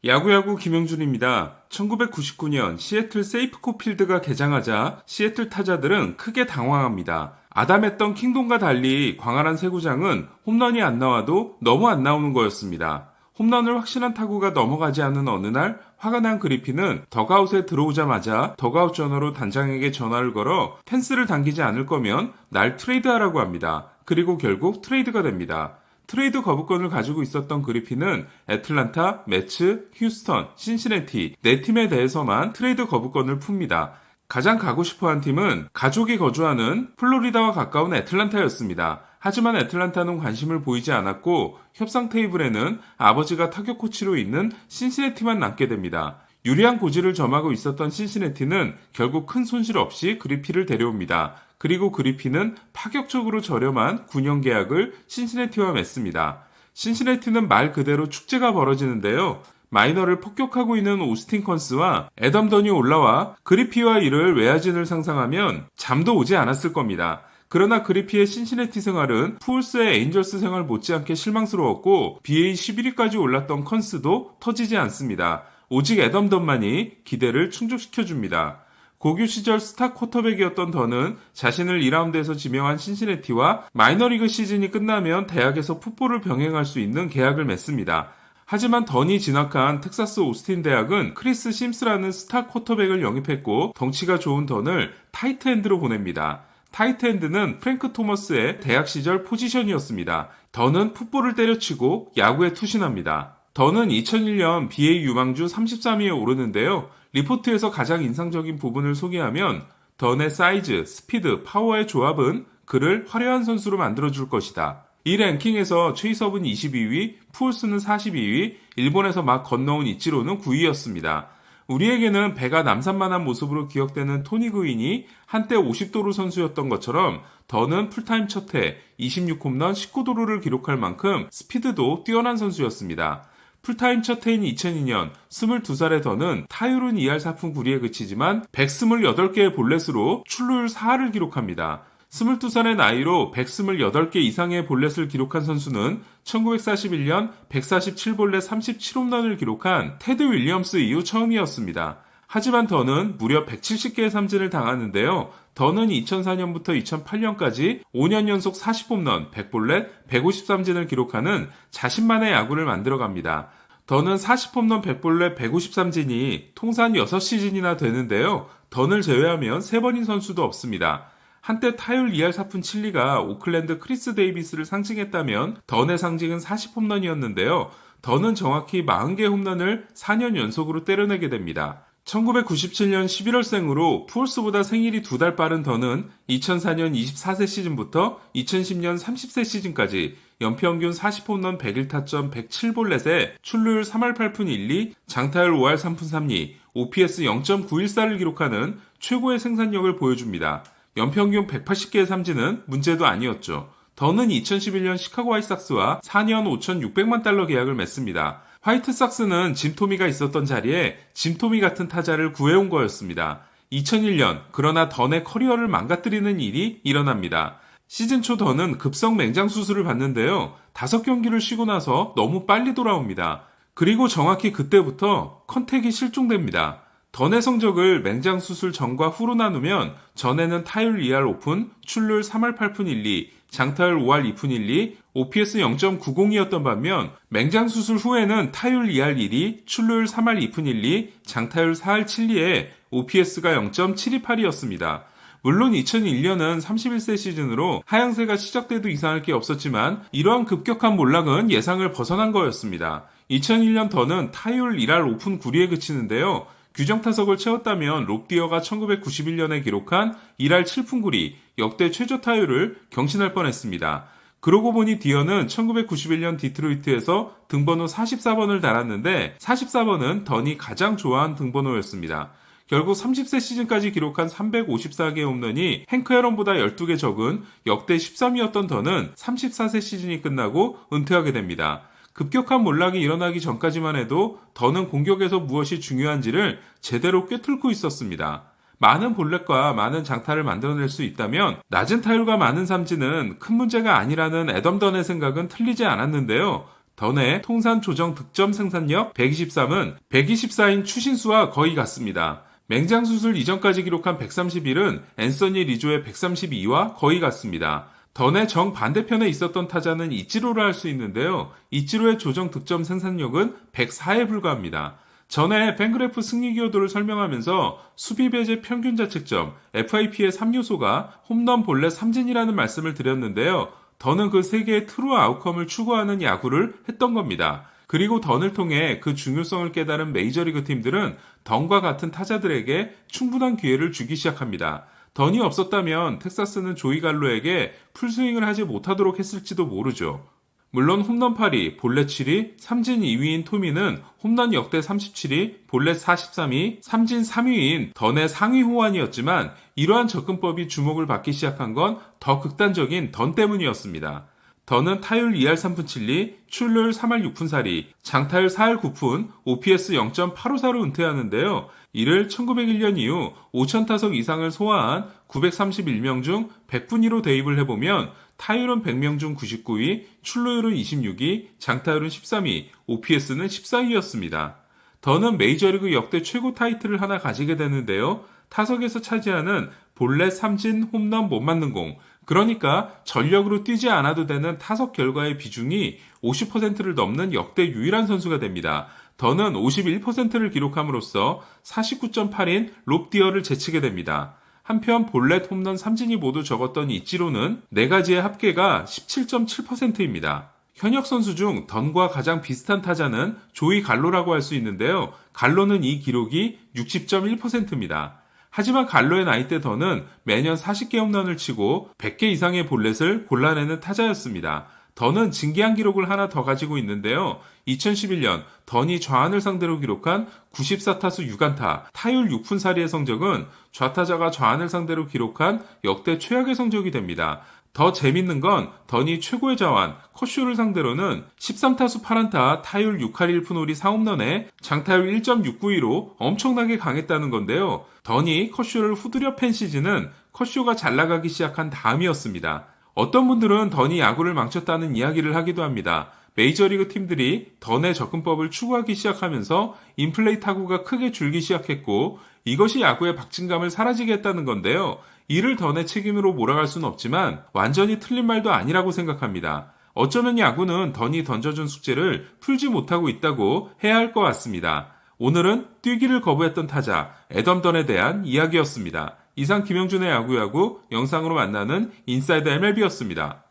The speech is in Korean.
야구야구 김영준입니다. 1999년 시애틀 세이프코 필드가 개장하자 시애틀 타자들은 크게 당황합니다. 아담했던 킹돔과 달리 광활한 세구장은 홈런이 안 나와도 너무 안 나오는 거였습니다. 홈런을 확신한 타구가 넘어가지 않는 어느 날 화가 난 그리핀은 덕아웃에 들어오자마자 덕아웃 전화로 단장에게 전화를 걸어 펜스를 당기지 않을 거면 날 트레이드하라고 합니다. 그리고 결국 트레이드가 됩니다. 트레이드 거부권을 가지고 있었던 그리핀은 애틀란타, 매츠, 휴스턴, 신시내티 네 팀에 대해서만 트레이드 거부권을 풉니다. 가장 가고 싶어한 팀은 가족이 거주하는 플로리다와 가까운 애틀란타였습니다. 하지만 애틀란타는 관심을 보이지 않았고 협상 테이블에는 아버지가 타격 코치로 있는 신시내티만 남게 됩니다. 유리한 고지를 점하고 있었던 신시내티는 결국 큰 손실 없이 그리핀을 데려옵니다. 그리고 그리핀은 파격적으로 저렴한 9년 계약을 신시내티와 맺습니다. 신시내티는 말 그대로 축제가 벌어지는데요. 마이너를 폭격하고 있는 오스틴 컨스와 애덤 던이 올라와 그리피와 이를 외야진을 상상하면 잠도 오지 않았을 겁니다. 그러나 그리피의 신시내티 생활은 푸울스의 에인절스 생활 못지않게 실망스러웠고 BA 11위까지 올랐던 컨스도 터지지 않습니다. 오직 애덤 던만이 기대를 충족시켜줍니다. 고교 시절 스타 쿼터백이었던 던은 자신을 2라운드에서 지명한 신시내티와 마이너리그 시즌이 끝나면 대학에서 풋볼을 병행할 수 있는 계약을 맺습니다. 하지만 던이 진학한 텍사스 오스틴 대학은 크리스 심스라는 스타 쿼터백을 영입했고 덩치가 좋은 던을 타이트엔드로 보냅니다. 타이트엔드는 프랭크 토머스의 대학 시절 포지션이었습니다. 던은 풋볼을 때려치고 야구에 투신합니다. 던은 2001년 BA 유망주 33위에 오르는데요. 리포트에서 가장 인상적인 부분을 소개하면 던의 사이즈, 스피드, 파워의 조합은 그를 화려한 선수로 만들어줄 것이다. 이 랭킹에서 최이섭은 22위, 푸울스는 42위, 일본에서 막 건너온 이치로는 9위였습니다. 우리에게는 배가 남산만한 모습으로 기억되는 토니 그윈이 한때 50도루 선수였던 것처럼 던은 풀타임 첫해 26홈런 19도루를 기록할 만큼 스피드도 뛰어난 선수였습니다. 풀타임 첫 해인 2002년 22살의 던은 타율은 2할 4푼 9리에 그치지만 128개의 볼넷으로 출루율 4할을 기록합니다. 22살의 나이로 128개 이상의 볼넷을 기록한 선수는 1941년 147볼넷 37홈런을 기록한 테드 윌리엄스 이후 처음이었습니다. 하지만 던은 무려 170개의 삼진을 당하는데요. 던은 2004년부터 2008년까지 5년 연속 40홈런, 100볼넷, 153진을 기록하는 자신만의 야구를 만들어갑니다. 던은 40홈런, 100볼넷, 153진이 통산 6시즌이나 되는데요. 던을 제외하면 3번인 선수도 없습니다. 한때 타율 2할 4푼 7리가 오클랜드 크리스 데이비스를 상징했다면 던의 상징은 40홈런이었는데요. 던은 정확히 40개 홈런을 4년 연속으로 때려내게 됩니다. 1997년 11월생으로 푸울스보다 생일이 2달 빠른 던은 2004년 24세 시즌부터 2010년 30세 시즌까지 연평균 40홈런 101타점 107볼넷에 출루율 3할 8푼 1리, 장타율 5할 3푼 3리, OPS 0.914를 기록하는 최고의 생산력을 보여줍니다. 연평균 180개의 삼진은 문제도 아니었죠. 던은 2011년 시카고 화이트삭스와 4년 5,600만 달러 계약을 맺습니다. 화이트삭스는 짐 토미가 있었던 자리에 짐 토미 같은 타자를 구해온 거였습니다. 2001년 그러나 던의 커리어를 망가뜨리는 일이 일어납니다. 시즌 초 던은 급성 맹장 수술을 받는데요. 5경기를 쉬고 나서 너무 빨리 돌아옵니다. 그리고 정확히 그때부터 컨택이 실종됩니다. 던의 성적을 맹장 수술 전과 후로 나누면 전에는 타율 2할 5푼, 출루율 3할 8푼 1리, 장타율 5할 2푼 1리, OPS 0.90이었던 반면 맹장 수술 후에는 타율 2할 1리, 출루율 3할 2푼 1리, 장타율 4할 7리에 OPS가 0.728이었습니다. 물론 2001년은 31세 시즌으로 하향세가 시작돼도 이상할 게 없었지만 이러한 급격한 몰락은 예상을 벗어난 거였습니다. 2001년 던은 타율 1할 5푼 9리에 그치는데요. 규정 타석을 채웠다면 롭디어가 1991년에 기록한 1할 7푼 9리 역대 최저 타율을 경신할 뻔했습니다. 그러고 보니 디어는 1991년 디트로이트에서 등번호 44번을 달았는데 44번은 던이 가장 좋아한 등번호였습니다. 결국 30세 시즌까지 기록한 354개의 홈런이 행크 앨런보다 12개 적은 역대 13위였던 던은 34세 시즌이 끝나고 은퇴하게 됩니다. 급격한 몰락이 일어나기 전까지만 해도 던은 공격에서 무엇이 중요한지를 제대로 꿰뚫고 있었습니다. 많은 볼넷과 많은 장타를 만들어낼 수 있다면 낮은 타율과 많은 삼진은 큰 문제가 아니라는 애덤 던의 생각은 틀리지 않았는데요. 던의 통산 조정 득점 생산력 123은 124인 추신수와 거의 같습니다. 맹장수술 이전까지 기록한 131은 앤서니 리조의 132와 거의 같습니다. 던의 정반대편에 있었던 타자는 이치로를 할 수 있는데요. 이치로의 조정 득점 생산력은 104에 불과합니다. 전에 팬그래프 승리 기여도를 설명하면서 수비 배제 평균 자책점, FIP의 3요소가 홈런 볼넷 삼진이라는 말씀을 드렸는데요. 던은 그 세 개의 트루 아웃컴을 추구하는 야구를 했던 겁니다. 그리고 던을 통해 그 중요성을 깨달은 메이저리그 팀들은 던과 같은 타자들에게 충분한 기회를 주기 시작합니다. 던이 없었다면 텍사스는 조이 갈로에게 풀스윙을 하지 못하도록 했을지도 모르죠. 물론 홈런 8위, 볼넷 7위, 삼진 2위인 토미는 홈런 역대 37위, 볼넷 43위, 삼진 3위인 던의 상위 호환이었지만 이러한 접근법이 주목을 받기 시작한 건 더 극단적인 던 때문이었습니다. 던은 타율 2할 3푼 7리, 출루율 3할 6푼 4리, 장타율 4할 9푼, OPS 0.854로 은퇴하는데요. 이를 1901년 이후 5,000타석 이상을 소화한 931명 중 100분위로 대입을 해보면 타율은 100명 중 99위, 출루율은 26위, 장타율은 13위, OPS는 14위였습니다. 던은 메이저리그 역대 최고 타이틀을 하나 가지게 되는데요. 타석에서 차지하는 볼넷, 삼진, 홈런 못 맞는 공, 그러니까 전력으로 뛰지 않아도 되는 타석 결과의 비중이 50%를 넘는 역대 유일한 선수가 됩니다. 던은 51%를 기록함으로써 49.8인 롭디어를 제치게 됩니다. 한편 볼넷, 홈런, 삼진이 모두 적었던 이치로는 4가지의 합계가 17.7%입니다. 현역 선수 중 던과 가장 비슷한 타자는 조이 갈로라고 할 수 있는데요. 갈로는 이 기록이 60.1%입니다. 하지만 갈로의 나이대 던은 매년 40개 홈런을 치고 100개 이상의 볼넷을 골라내는 타자였습니다. 던은 진기한 기록을 하나 더 가지고 있는데요. 2011년 던이 좌안을 상대로 기록한 94타수 6안타, 타율 6푼 4리의 성적은 좌타자가 좌안을 상대로 기록한 역대 최악의 성적이 됩니다. 더 재밌는 건 던이 최고의 자완, 커쇼를 상대로는 13타수 8안타, 타율 6할 1푼 5리 4홈런에 장타율 1.692로 엄청나게 강했다는 건데요. 던이 커쇼를 후드려 팬 시즌은 커쇼가 잘 나가기 시작한 다음이었습니다. 어떤 분들은 던이 야구를 망쳤다는 이야기를 하기도 합니다. 메이저리그 팀들이 던의 접근법을 추구하기 시작하면서 인플레이 타구가 크게 줄기 시작했고 이것이 야구의 박진감을 사라지게 했다는 건데요. 이를 던의 책임으로 몰아갈 수는 없지만 완전히 틀린 말도 아니라고 생각합니다. 어쩌면 야구는 던이 던져준 숙제를 풀지 못하고 있다고 해야 할 것 같습니다. 오늘은 뛰기를 거부했던 타자 애덤 던에 대한 이야기였습니다. 이상 김영준의 야구야구 영상으로 만나는 인사이드 MLB였습니다.